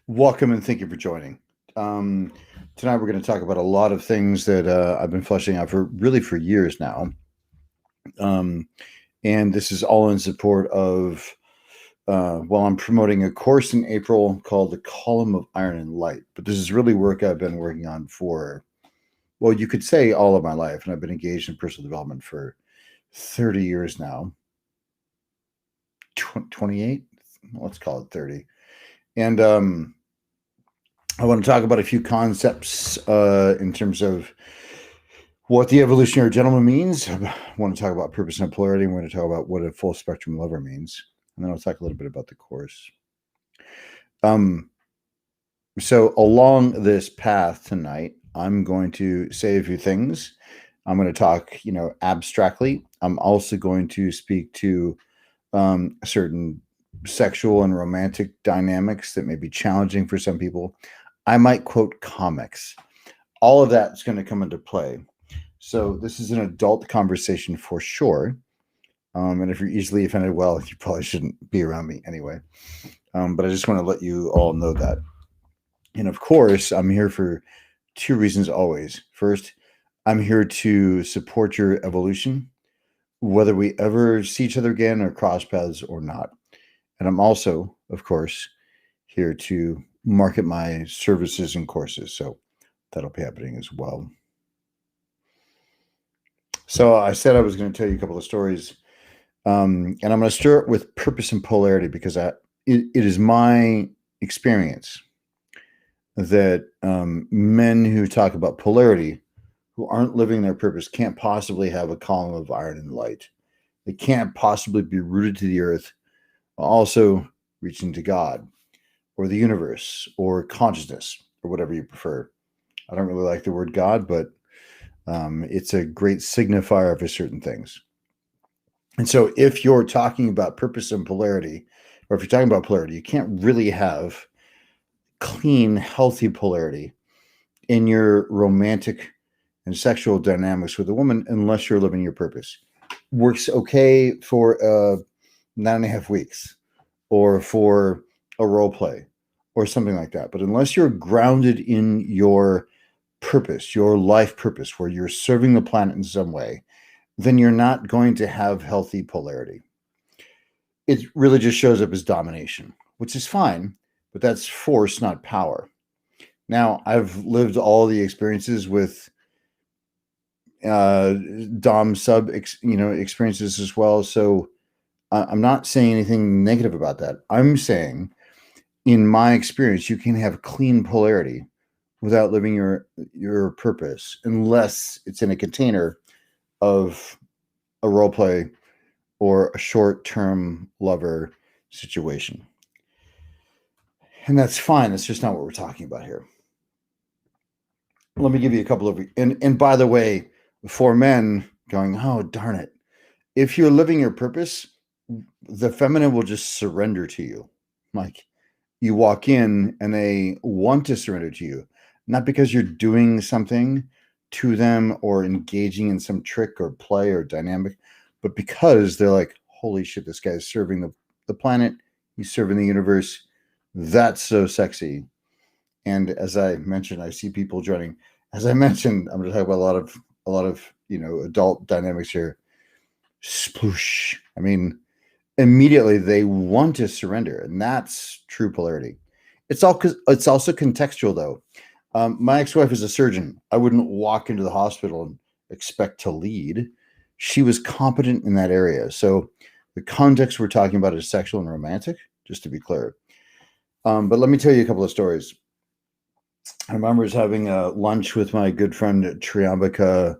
Welcome and thank you for joining. Um, Tonight we're going to talk about a lot of things that I've been fleshing out for years now. Um, and this is all in support of, I'm promoting a course in April called The Column of Iron and Light. But this is really work I've been working on for, well, you could say all of my life. And I've been engaged in personal development for 30 years now. 28? Let's call it 30. And I want to talk about a few concepts in terms of what the evolutionary gentleman means. I want to talk about purpose and polarity. I'm going to talk about what a full spectrum lover means. And then I'll talk a little bit about the course. So along this path tonight, I'm going to say a few things. I'm going to talk, abstractly. I'm also going to speak to certain sexual and romantic dynamics that may be challenging for some people. I might quote comics. All of that's going to come into play. So this is an adult conversation for sure. And if you're easily offended, well, you probably shouldn't be around me anyway. But I just want to let you all know that. And of course, I'm here for two reasons always. First, I'm here to support your evolution, whether we ever see each other again or cross paths or not. And I'm also, of course, here to market my services and courses. So that'll be happening as well. So I said I was going to tell you a couple of stories. And I'm going to start with purpose and polarity because it is my experience that men who talk about polarity, who aren't living their purpose, can't possibly have a column of iron and light. They can't possibly be rooted to the earth, also reaching to God or the universe or consciousness or whatever you prefer. I don't really like the word God, but it's a great signifier for certain things. And so if you're talking about purpose and polarity, or if you're talking about polarity, you can't really have clean, healthy polarity in your romantic and sexual dynamics with a woman unless you're living your purpose. Works okay for 9.5 weeks or for a role play or something like that. But unless you're grounded in your purpose, your life purpose, where you're serving the planet in some way, then you're not going to have healthy polarity. It really just shows up as domination, which is fine, but that's force, not power. Now, I've lived all the experiences with dom sub experiences as well, so I'm not saying anything negative about that. I'm saying, in my experience, you can have clean polarity without living your purpose unless it's in a container of a role play or a short-term lover situation. And that's fine. That's just not what we're talking about here. Let me give you a couple of, and by the way, for men going, oh, darn it. If you're living your purpose, the feminine will just surrender to you. Like, you walk in and they want to surrender to you, not because you're doing something to them or engaging in some trick or play or dynamic, but because they're like, holy shit, this guy's serving the planet. He's serving the universe. That's so sexy. And as I mentioned, I see people joining. As I mentioned, I'm going to talk about a lot of adult dynamics here. Sploosh. I mean, immediately they want to surrender, and that's true polarity. It's also contextual, though. My ex-wife is a surgeon. I wouldn't walk into the hospital and expect to lead. She was competent in that area. So the context we're talking about is sexual and romantic, just to be clear. But let me tell you a couple of stories. I remember having a lunch with my good friend Triambika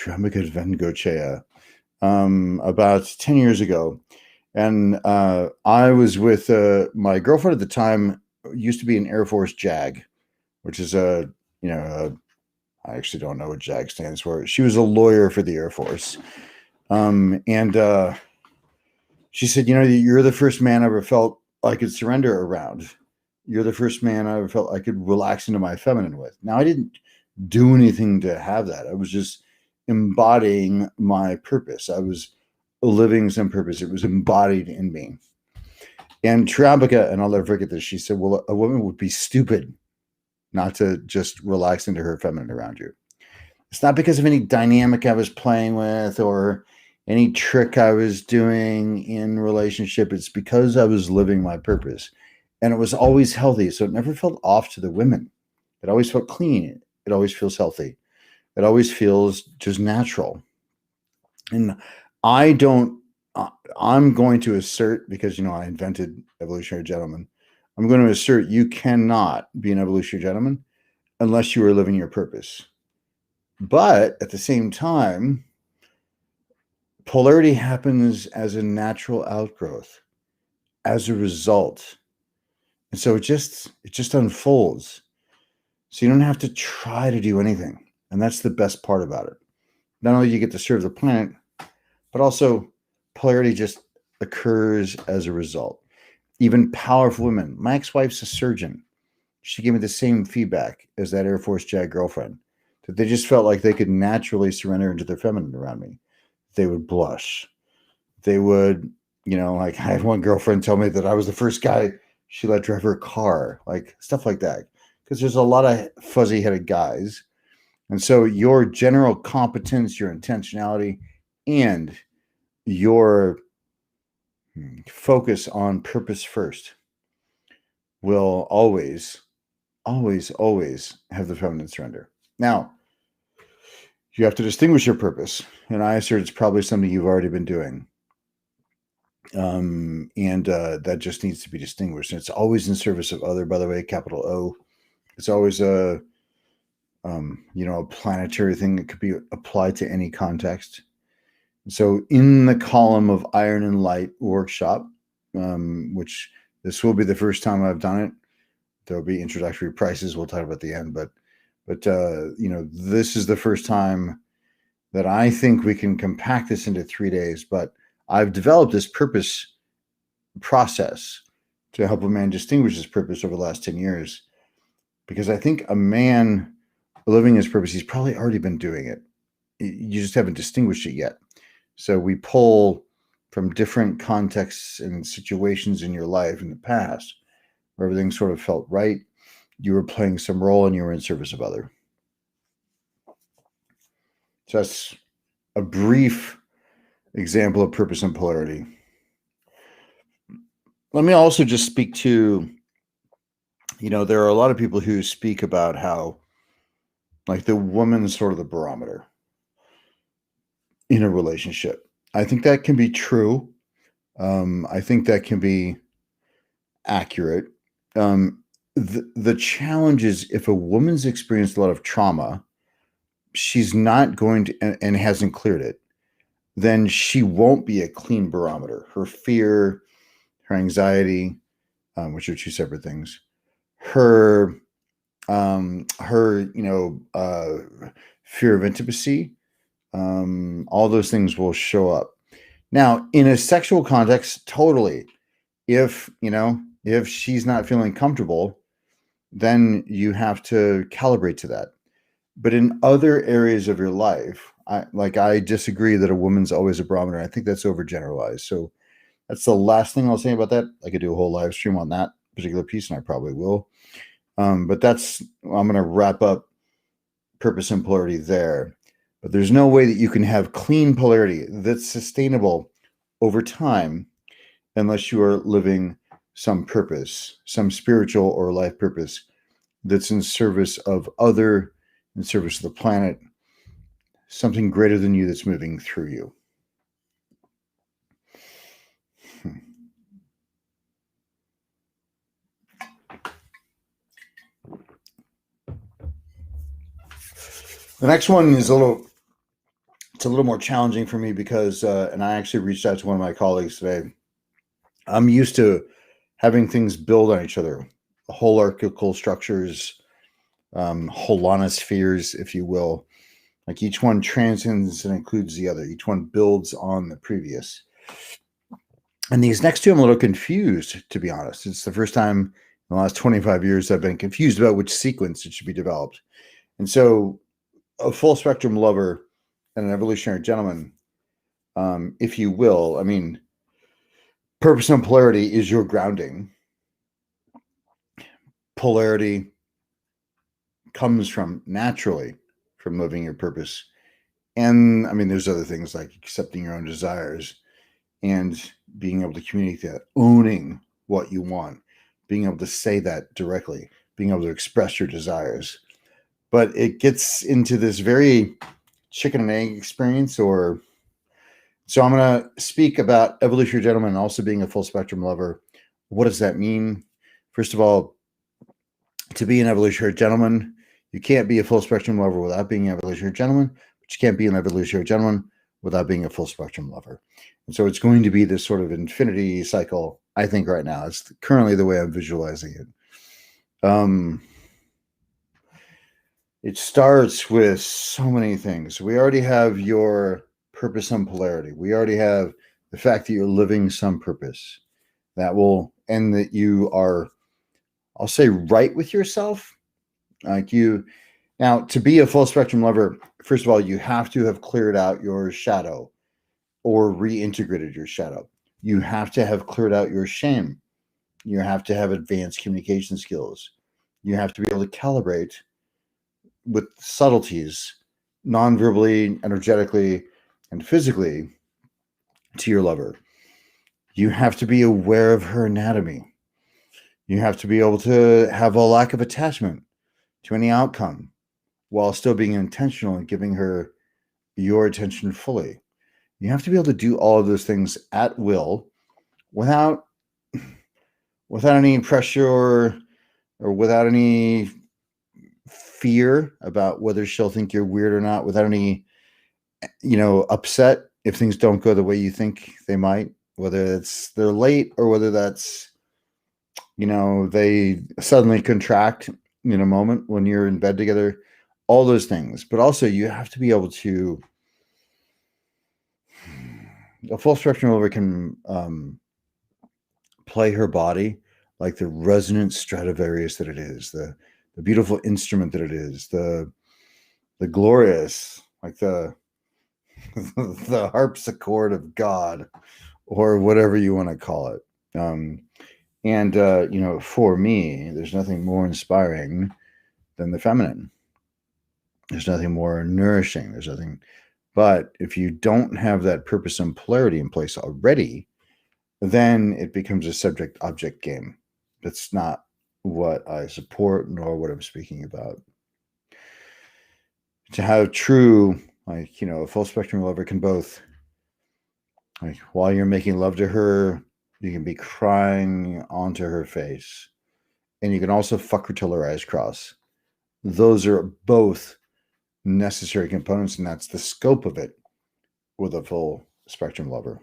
Vengochea about 10 years ago. And I was with my girlfriend at the time, used to be an Air Force JAG, which is I actually don't know what JAG stands for. She was a lawyer for the Air Force. And she said, you're the first man I ever felt I could surrender around. You're the first man I ever felt I could relax into my feminine with. Now, I didn't do anything to have that. I was just embodying my purpose. I was living some purpose. It was embodied in me. And Triambika, and I'll never forget this, she said, well, a woman would be stupid not to just relax into her feminine around you. It's not because of any dynamic I was playing with or any trick I was doing in relationship. It's because I was living my purpose. And it was always healthy. So it never felt off to the women. It always felt clean. It always feels healthy. It always feels just natural. And I don't, I'm going to assert, because, I invented Evolutionary Gentleman. I'm going to assert you cannot be an evolutionary gentleman unless you are living your purpose. But at the same time, polarity happens as a natural outgrowth, as a result. And so it just unfolds. So you don't have to try to do anything. And that's the best part about it. Not only do you get to serve the planet, but also polarity just occurs as a result. Even powerful women. My ex-wife's a surgeon. She gave me the same feedback as that Air Force JAG girlfriend, that they just felt like they could naturally surrender into their feminine around me. They would blush. They would, like I had one girlfriend tell me that I was the first guy she let drive her car, like stuff like that. Because there's a lot of fuzzy-headed guys. And so your general competence, your intentionality, and your focus on purpose first will always, always, always have the feminine surrender. Now, you have to distinguish your purpose. And I assert it's probably something you've already been doing. And that just needs to be distinguished. And it's always in service of other, by the way, capital O. It's always a planetary thing that could be applied to any context. So in the column of Iron and Light workshop, which this will be the first time I've done it, there'll be introductory prices. We'll talk about the end, but this is the first time that I think we can compact this into 3 days. But I've developed this purpose process to help a man distinguish his purpose over the last 10 years, because I think a man living his purpose, he's probably already been doing it. You just haven't distinguished it yet. So we pull from different contexts and situations in your life in the past where everything sort of felt right. You were playing some role and you were in service of other. So that's a brief example of purpose and polarity. Let me also just speak to, there are a lot of people who speak about how, like, the woman's sort of the barometer in a relationship. I think that can be true. I think that can be accurate. The challenge is if a woman's experienced a lot of trauma, she's not going to, and hasn't cleared it, then she won't be a clean barometer. Her fear, her anxiety, which are two separate things, her fear of intimacy, all those things will show up. Now, in a sexual context, totally. If she's not feeling comfortable, then you have to calibrate to that. But in other areas of your life, I disagree that a woman's always a barometer. I think that's overgeneralized. So that's the last thing I'll say about that. I could do a whole live stream on that particular piece, and I probably will. But I'm going to wrap up purpose and polarity there. But there's no way that you can have clean polarity that's sustainable over time unless you are living some purpose, some spiritual or life purpose that's in service of other, in service of the planet, something greater than you that's moving through you. The next one is a little more challenging for me because, and I actually reached out to one of my colleagues today. I'm used to having things build on each other, holarchical structures, holonospheres, if you will. Like each one transcends and includes the other. Each one builds on the previous. And these next two, I'm a little confused, to be honest. It's the first time in the last 25 years I've been confused about which sequence it should be developed. And so a full spectrum lover and an evolutionary gentleman, if you will. I mean, purpose and polarity is your grounding. Polarity comes from naturally from living your purpose. And I mean, there's other things like accepting your own desires and being able to communicate that, owning what you want, being able to say that directly, being able to express your desires. But it gets into this very chicken and egg experience, or so I'm going to speak about evolutionary gentleman and also being a full spectrum lover. What does that mean? First of all, to be an evolutionary gentleman, you can't be a full spectrum lover without being an evolutionary gentleman, but you can't be an evolutionary gentleman without being a full spectrum lover. And so it's going to be this sort of infinity cycle, I think, right now. It's currently the way I'm visualizing it. It starts with so many things. We already have your purpose and polarity. We already have the fact that you're living some purpose that will, and that you are, I'll say, right with yourself. Like you, now to be a full spectrum lover, first of all, you have to have cleared out your shadow or reintegrated your shadow. You have to have cleared out your shame. You have to have advanced communication skills. You have to be able to calibrate with subtleties, non-verbally, energetically, and physically to your lover. You have to be aware of her anatomy. You have to be able to have a lack of attachment to any outcome while still being intentional and giving her your attention fully. You have to be able to do all of those things at will without any pressure or without any fear about whether she'll think you're weird or not, without any upset if things don't go the way you think they might, whether it's they're late or whether that's they suddenly contract in a moment when you're in bed together, all those things. But also you have to be able to, a full spectrum lover can play her body like the resonant Stradivarius that it is, the beautiful instrument that it is, the glorious, like the the harpsichord of God, or whatever you want to call it. And for me, there's nothing more inspiring than the feminine. There's nothing more nourishing. There's nothing. But if you don't have that purpose and polarity in place already, then it becomes a subject object game. That's not what I support nor what I'm speaking about. To have true, a full spectrum lover can both, like, while you're making love to her, you can be crying onto her face. And you can also fuck her till her eyes cross. Those are both necessary components, and that's the scope of it with a full spectrum lover.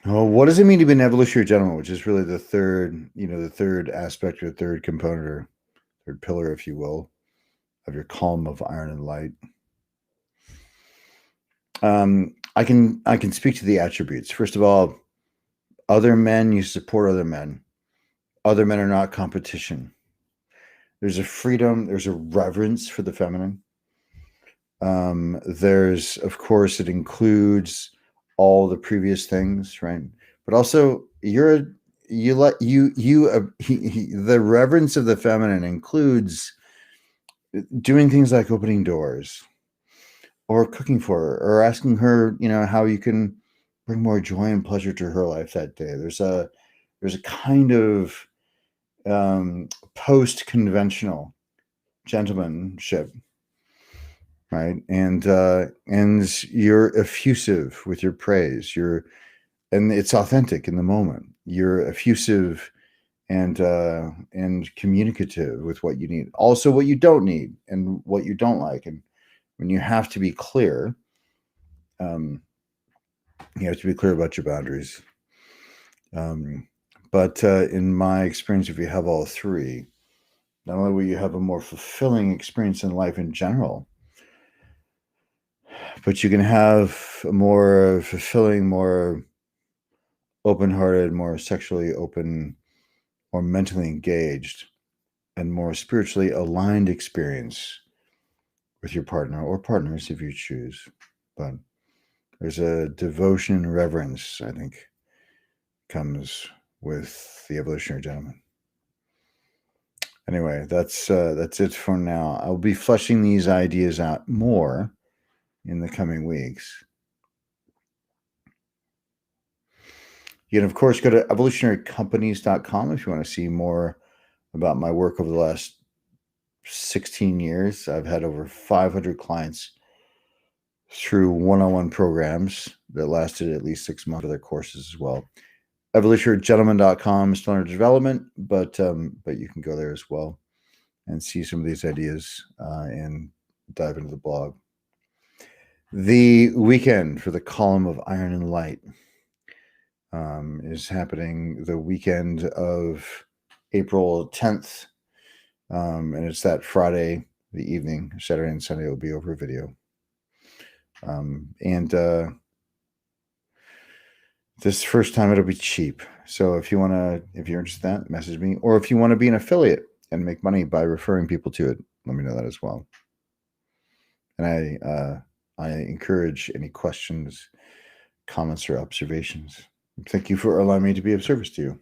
Well, what does it mean to be an evolutionary gentleman, which is really the third aspect or third component or third pillar, if you will, of your column of iron and light? I can speak to the attributes. First of all, other men, you support other men. Other men are not competition. There's a freedom, there's a reverence for the feminine. There's, of course, it includes all the previous things, right? But also, the reverence of the feminine includes doing things like opening doors, or cooking for her, or asking her, how you can bring more joy and pleasure to her life that day. There's a kind of post-conventional gentlemanship, right? And you're effusive with your praise. And it's authentic in the moment. You're effusive and communicative with what you need. Also, what you don't need and what you don't like. And when you have to be clear, you have to be clear about your boundaries. But in my experience, if you have all three, not only will you have a more fulfilling experience in life in general, but you can have a more fulfilling, more open-hearted, more sexually open, more mentally engaged and more spiritually aligned experience with your partner or partners if you choose. But there's a devotion and reverence, I think, comes with the evolutionary gentleman. Anyway, that's it for now. I'll be fleshing these ideas out more in the coming weeks. You can, of course, go to evolutionarycompanies.com if you want to see more about my work over the last 16 years. I've had over 500 clients through one-on-one programs that lasted at least 6 months of their courses as well. Evolutionarygentleman.com is still under development, but you can go there as well and see some of these ideas and dive into the blog. The weekend for the column of Iron and Light is happening the weekend of April 10th, and it's that Friday, the evening. Saturday and Sunday will be over video. And this first time it'll be cheap. So if you're interested in that, message me. Or if you want to be an affiliate and make money by referring people to it, let me know that as well. And I encourage any questions, comments, or observations. Thank you for allowing me to be of service to you.